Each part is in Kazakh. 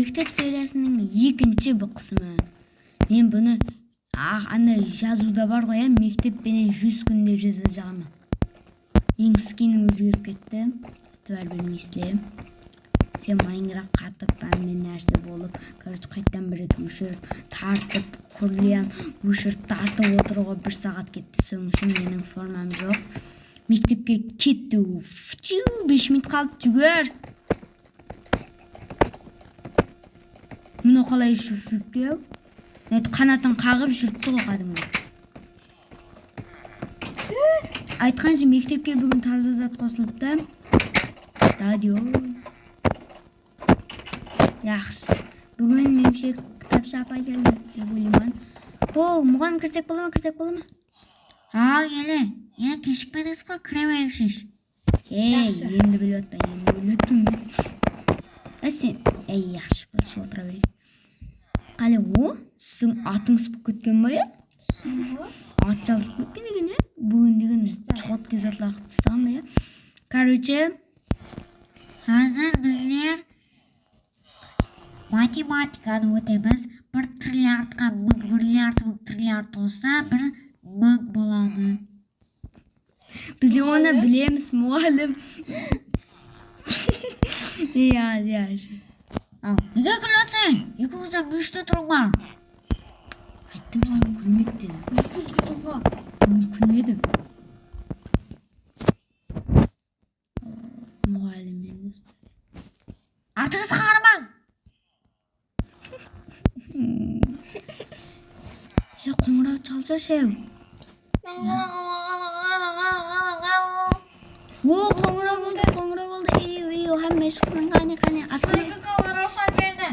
мектеп сериясының екінші бұл қысымы. Мен бұны ана жазуда бар ғой, мектеп пенен 100 күн деп жазып жағамын. Ең скинің өзгеріп кетті. Твар білмейсіле. Сен Майнкрафт қатып, мен нәрсе болып, короче, қайттан бір рет өшіріп, тартып, құрлиям, өшіріп, тартып отыруға 1 сағат кетті. Соң үшін менің формам жоқ. Мектепке кетті. 5 минут қалды, жүгер. Мұны қалай жүріп? Қанатын қағып жүріпті ғой қадыңғы. Айтқаншы мектепке бүгін таза зат қосылыпты. Стадион. Яқшы. Бүгін меніңше кітапша апай келді деп ойлаймын. Мұғалім кірсек бола ма? Келе. Енді кешікпедіңіз ғой, кіре беріңізші. Енді біліп отпай, Сен, яқшы, болшы отыра берейік. Қale, сің атың сып кеткен ба, я? Ат жазып кеткен деген, бүгін деген чоғат кезатлар қыптыстаған ба, я? Короче, қазір біздер математиканы өтеміз. 1 триллиардқа 1 триллиард болса, 1 мың болады. Бізде оны білеміз, мұғалім. Неге күлмесің? 2 көзім 3-те тұрың бар. Айттым саған күлмек деді. Несін тұрға? Мен күлмедім. Мұғалім мен өсті. Артыңыз қараман! Қоңырау çalsa шеу. Қоңырау болды. Әмме шықсының қане. Сүйгі көмір рұқсат берді.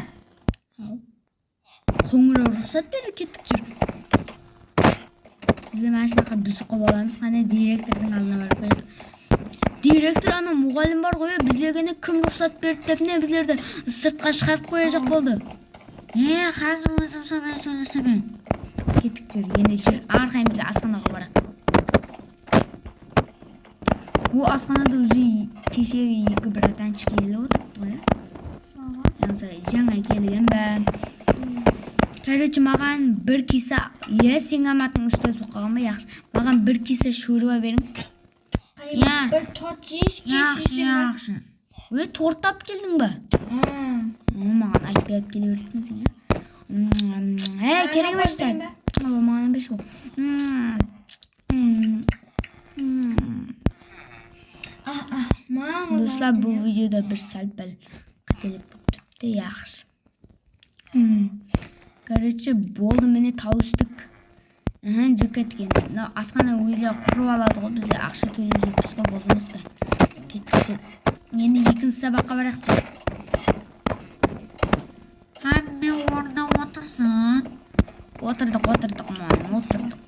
Қоңырау рұқсат берді, кеттік жүр. Бізде машинаға дүсіп қоп аламыз, қане директордың алдына барып береді. Директор ана мұғалім бар ғой, біздегені кім рұқсат берді деп не біздерді сыртқа шығарып қояжақ болды. Қазір өзім сөймен сөйлесемен. Кеттік жүр, енді жүр, арқайымызды асханаға барақ. Асханада уже кешегі 2 братанчик келіп отырыпты ғой. Жаңа келген бә. Короче, маған 1 киса, сен аматың үстез бұқаған ба, яқшы. Маған 1 киса шөруа берің. Bir торт жейш, кешесің ба? Торт ап келдің ба? Маған айтпай келе бердің сен, керек емес сән. Маған беш ол. Достар, бұл видеода бір сәл-пәл қателік тұрыпты, яқшы. Короче, болды мені тауыстық. Жүк әткен. Асқана өзілер құрып алады ғой, бізде ақша төлеп жүріпсіға болдыңыз ба? Кеттік. Енді 2-ші сабаққа барақшы. Мен орында отырсын. Отырдық, мұғалім, отырдық.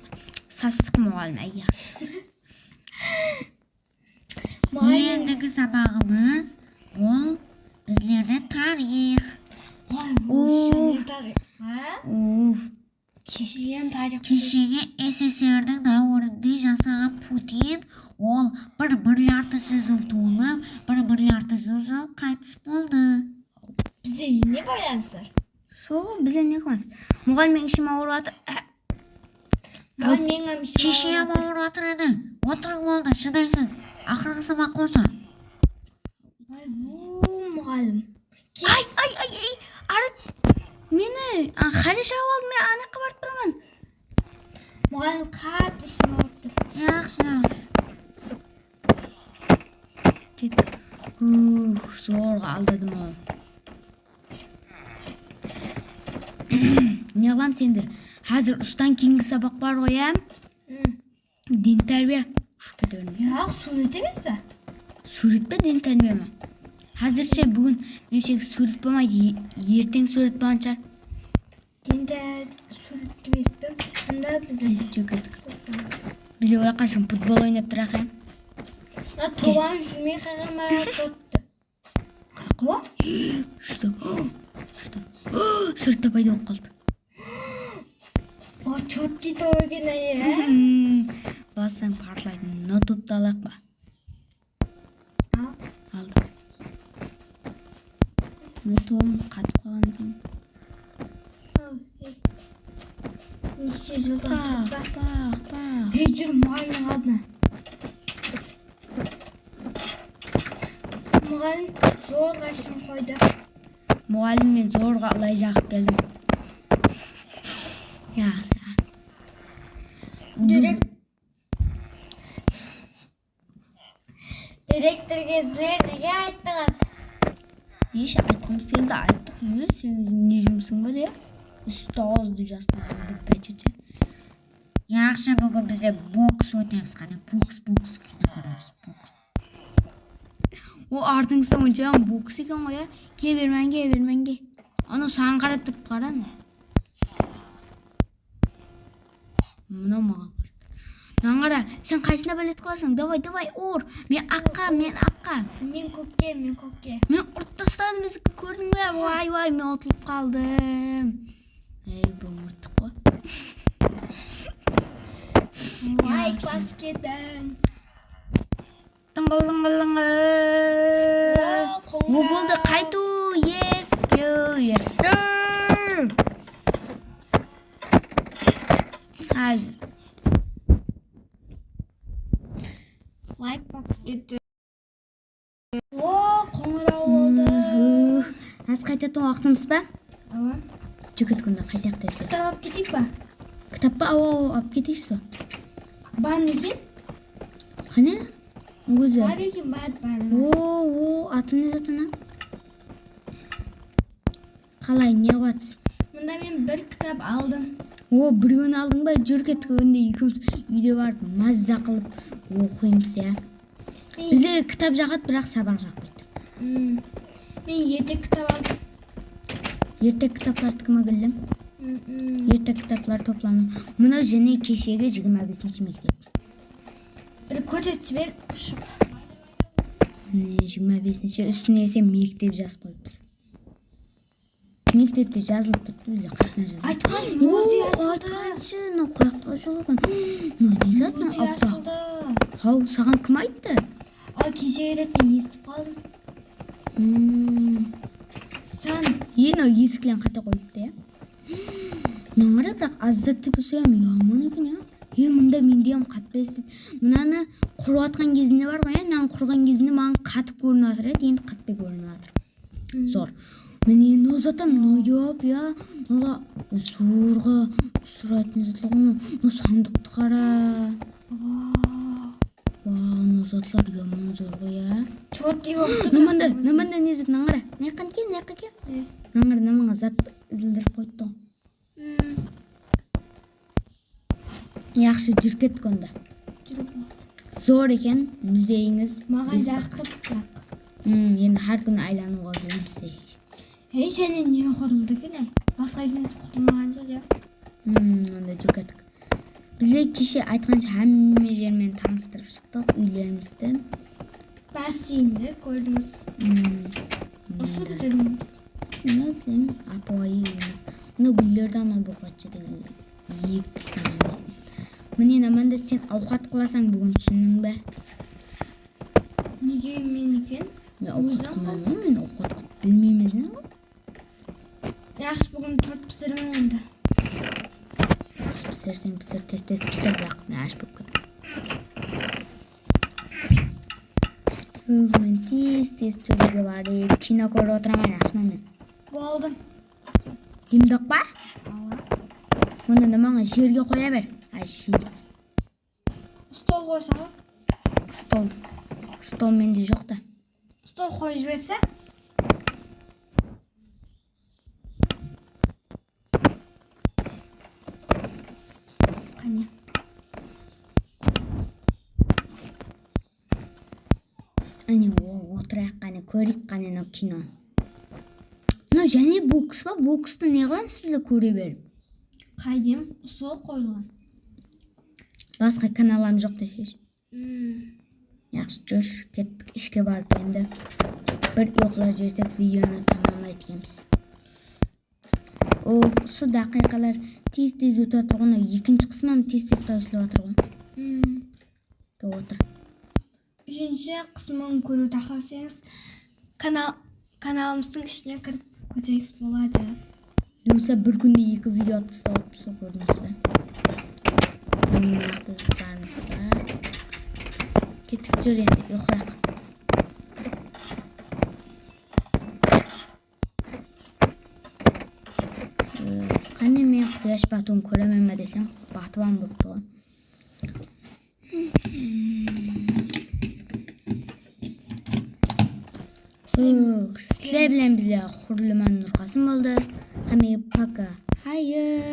Састық мұғалім, яқшы. Ендігі сабағымыз ол біздерде тарих. Кешеге СССР-дің дәуірінде жасаған Путин, ол 1 миллиард жыл туылып, 1 миллиард жыл қайтыс болды. Бізе не байланысы? Бізе не қыламыз? Мұғалім ішім ауырып атыр. Шешем ауырып атыр еді. Отырың болды, шыдайсыз. Ақырғы сабақ қоса. Мұғалім. Мені қараша алды, мен анаққа барып тұрмын. Мұғалім қатты ішім ауырып тұр. Яқшы. Кеттік. Зорға алдадым ол. Не қылам сенді? Қазір ұстан кейінгі сабақ бар ғой, ден тәрбие. Сурет емес бе? Сурет бе, ден тәрбие ме? Қазірше бүгін меншек сурет болмайды, ертең сурет болған шығар. Енді сурет емес бе? Мұнда Бізе ояққа шын футбол ойнап тұрақ, Тобан жүрмей қағама топты. Қақуа? Что? Сұртта пайда болып қалды. Чотки тоғын айы, Бассаң партлайтын, но топты алақ ба? Алды. Мен тоғын қатып қоған екен. неше жылдан Бақ, тұрды. бақ, бақ. Ей, жүр мұғалімнің алдына. Мұғалім зорға ішім қойды. Мұғалім мен зорға лай жағып келдім. Директорға сіздер неге айттыңыз? Еш айтқымыз келді, айттық міне, сен не жұмысың бар е? Ұстазды жазып бәчече. Яқшы, бүгін бізде бокс өтеміз, қане бокс күні көреміз, бокс. О, артыңсы онша бокс екен ғой, ке берменге. Аны саған қарап тұрып қараны. Мына маған қарады. Наңғара, сен қайсына бәлет қыласың? Давай, ұр. Мен аққа. Мен көкке. Мен ұрт тастадым бізікі көрдің бе? Вай, мен ұтылып қалдым. Ей, бұл ұрттық қой. Вай, класс кедің. Тыңғыл. О, болды, қайту. Yes, sir. Қазір. Лайк басып кетті. О, қоңырау болды. Аз қайтатын уақытымыз ба? Ава. Жүгіт күнді қайтақ десіз. Кітап алып кетейік па? Кітап па? Алып кетейші. Бар екен? Қане? Өзі. Бар екен, бар. О, аты не затына? Қалай, не қуатсыз? Мұнда мен бір кітап алдым. О, біреуін алдың ба? Жүр кеттік өнде екеуміз үйде барып маза қылып оқимыз, я. Бізде кітап жағады, бірақ сабақ жақпайды. Мен ертек кітап алдым. Ертек кітапларды кімі келдім? Ертек кітаплар топламын. Мұны және кешегі 25-ші мектеп. Бір көтет жібер. Міне 25-ші үстіне сен мектеп жазып қойыппыз. Мектепте жазылып тұрды бізде қасына жазылып. Айтқаншы, музей ашылды. Айтқаншы, мынау қояққа жолаған. Не зат мына Музей аппақ. ашылды. Хау, саған кім айтты? Кешегі ретте естіп қалдым. Сан. Мынау есіктен қата қойыпты, я. Наңғара, бірақ азатты бұсыям, яман екен, я. Мұнда мендем қатпы естеді. Мұнаны құрып атқан кезінде бар ғой, нан құрған кезінде маған қатып көрініп атыр, енді қатпай көрініп атыр. Зор. Міне нозатам, нояп, я. Нола зорға сұрайтын затлығын, но сандықты қара. Нозатлар яман зор ғой, я. Чотки боқты. Наманда не зат, наңғара. Не қан ке? Наңғара, намаңа зат ізілдіріп қойды. Яқшы жүр кеттік онда. Зор екен, музейіңіз. Маған жақтып бірақ. Енді har күні айлануға келеміз. Ей, және не құрылды келе? Басқа ешнесі құрылмаған жер, я? Онда жүр кеттік. Бізде кеше айтқанша әмме жермен таныстырып шықтық үйлерімізді. Бассейнді көрдіңіз. Осы біз өлмейміз. Мұны сен апуайы үйіміз. Мұны гүлдерді ана бұқатшы деген егіп пістаған. Міне наманда сен ауқат қыласаң бүгін түсінің бә? Неге мен екен? Мен ауқат қылмаймын, мен ауқат білмеймін ғой. Яқшы, бүгін торт пісірімін онда. Пісірсең пісір, тез пісір, бірақ мен аш болып кетіп. Мен тез төлеге барып, кино көріп отырамын, ашман мен. Болдым. Демдік ба? Ала. Мұнда да маңа жерге қоя бер. Ашимыз. Стол қойса ғой? Стол менде жоқ та. Стол қойып жіберсе? Қане. Әне отырайық қане, көрейік қане мынау кино. Мынау және бокс ба? Боксты не қыламыз біле көре беріп? Қайдем? Сол қойылған. Басқа каналам жоқ дешеш. Яқшы жүр, кеттік ішке барып енді. Бір ұйқылар жерсек видеоны тамамлай еткенбіз. Осы дақиқалар тез өтіп жатыр ғой. Екінші қысмам тез таусылып жатыр ғой. Отыр. Үшінші қысмын көру тақылсаңыз, каналымыздың ішіне кіріп көтеріңіз болады. Do'stlar, bir kunda 2 video olib tashlab ko'rdingizmi? Mening yaxtizlarimizda. Ketib jur endi, yo'qlar. Qanday men quyosh baton ko'ramanmi desam, batvan bo'pti. Sizlar bilan bizlar Hurliman Nurqasim bo'ldi. Hammaga paka. Hayır.